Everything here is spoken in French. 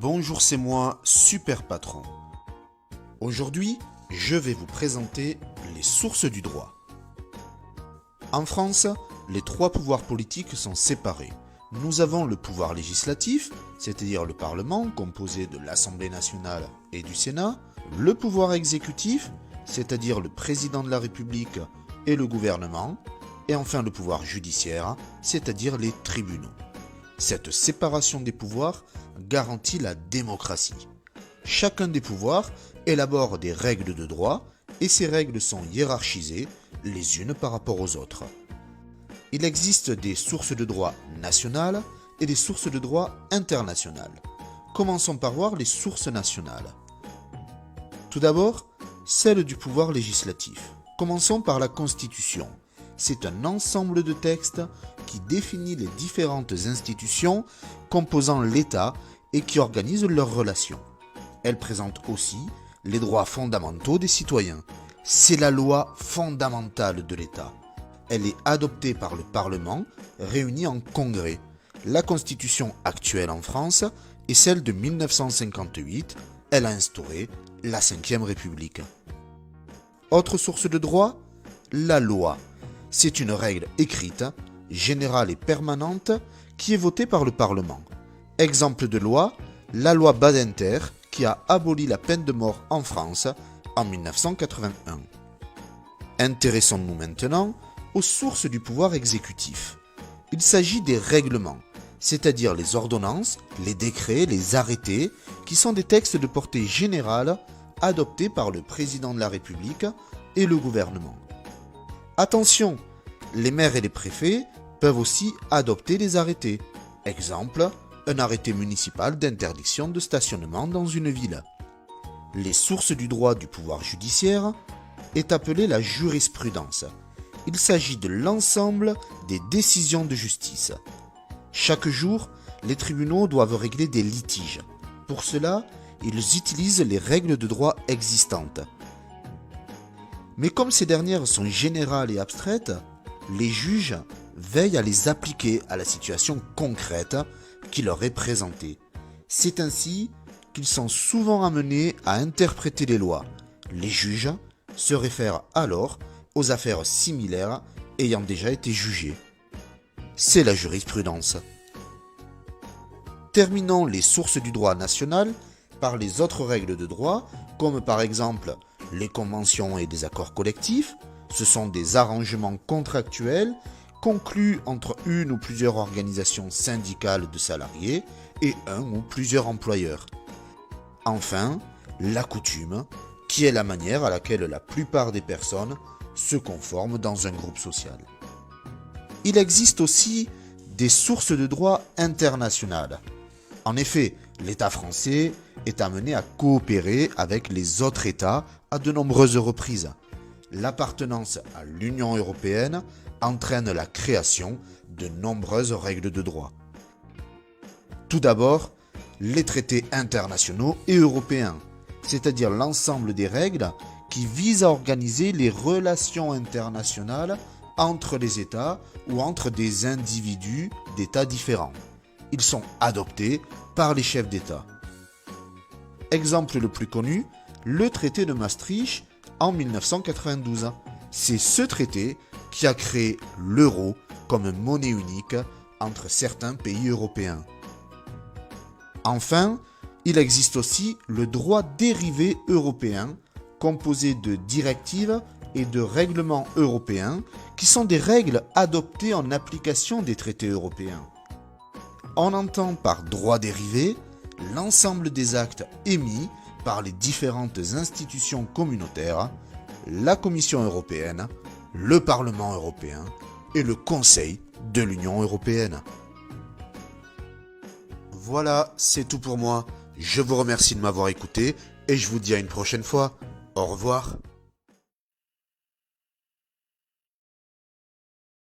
Bonjour, c'est moi, Super Patron. Aujourd'hui, je vais vous présenter les sources du droit. En France, les trois pouvoirs politiques sont séparés. Nous avons le pouvoir législatif, c'est-à-dire le Parlement, composé de l'Assemblée nationale et du Sénat, le pouvoir exécutif, c'est-à-dire le président de la République et le gouvernement, et enfin le pouvoir judiciaire, c'est-à-dire les tribunaux. Cette séparation des pouvoirs garantit la démocratie. Chacun des pouvoirs élabore des règles de droit et ces règles sont hiérarchisées les unes par rapport aux autres. Il existe des sources de droit nationales et des sources de droit internationales. Commençons par voir les sources nationales. Tout d'abord, celle du pouvoir législatif. Commençons par la Constitution. C'est un ensemble de textes qui définit les différentes institutions composant l'État et qui organisent leurs relations. Elle présente aussi les droits fondamentaux des citoyens. C'est la loi fondamentale de l'État. Elle est adoptée par le Parlement, réuni en congrès. La Constitution actuelle en France est celle de 1958. Elle a instauré la Ve République. Autre source de droit, la loi. C'est une règle écrite, générale et permanente qui est votée par le Parlement. Exemple de loi, la loi Badinter qui a aboli la peine de mort en France en 1981. Intéressons-nous maintenant aux sources du pouvoir exécutif. Il s'agit des règlements, c'est-à-dire les ordonnances, les décrets, les arrêtés, qui sont des textes de portée générale adoptés par le président de la République et le gouvernement. Attention, les maires et les préfets peuvent aussi adopter des arrêtés. Exemple, un arrêté municipal d'interdiction de stationnement dans une ville. Les sources du droit du pouvoir judiciaire est appelée la jurisprudence. Il s'agit de l'ensemble des décisions de justice. Chaque jour, les tribunaux doivent régler des litiges. Pour cela, ils utilisent les règles de droit existantes. Mais comme ces dernières sont générales et abstraites, les juges veillent à les appliquer à la situation concrète qui leur est présentée. C'est ainsi qu'ils sont souvent amenés à interpréter les lois. Les juges se réfèrent alors aux affaires similaires ayant déjà été jugées. C'est la jurisprudence. Terminons les sources du droit national par les autres règles de droit, comme par exemple les conventions et des accords collectifs. Ce sont des arrangements contractuels conclus entre une ou plusieurs organisations syndicales de salariés et un ou plusieurs employeurs. Enfin, la coutume, qui est la manière à laquelle la plupart des personnes se conforment dans un groupe social. Il existe aussi des sources de droit internationales. En effet, l'État français est amené à coopérer avec les autres États à de nombreuses reprises. L'appartenance à l'Union européenne entraîne la création de nombreuses règles de droit. Tout d'abord, les traités internationaux et européens, c'est-à-dire l'ensemble des règles qui visent à organiser les relations internationales entre les États ou entre des individus d'États différents. Ils sont adoptés par les chefs d'État. Exemple le plus connu, le traité de Maastricht en 1992. C'est ce traité qui a créé l'euro comme monnaie unique entre certains pays européens. Enfin, il existe aussi le droit dérivé européen, composé de directives et de règlements européens, qui sont des règles adoptées en application des traités européens. On entend par droit dérivé l'ensemble des actes émis par les différentes institutions communautaires, la Commission européenne, le Parlement européen et le Conseil de l'Union européenne. Voilà, c'est tout pour moi. Je vous remercie de m'avoir écouté et je vous dis à une prochaine fois. Au revoir.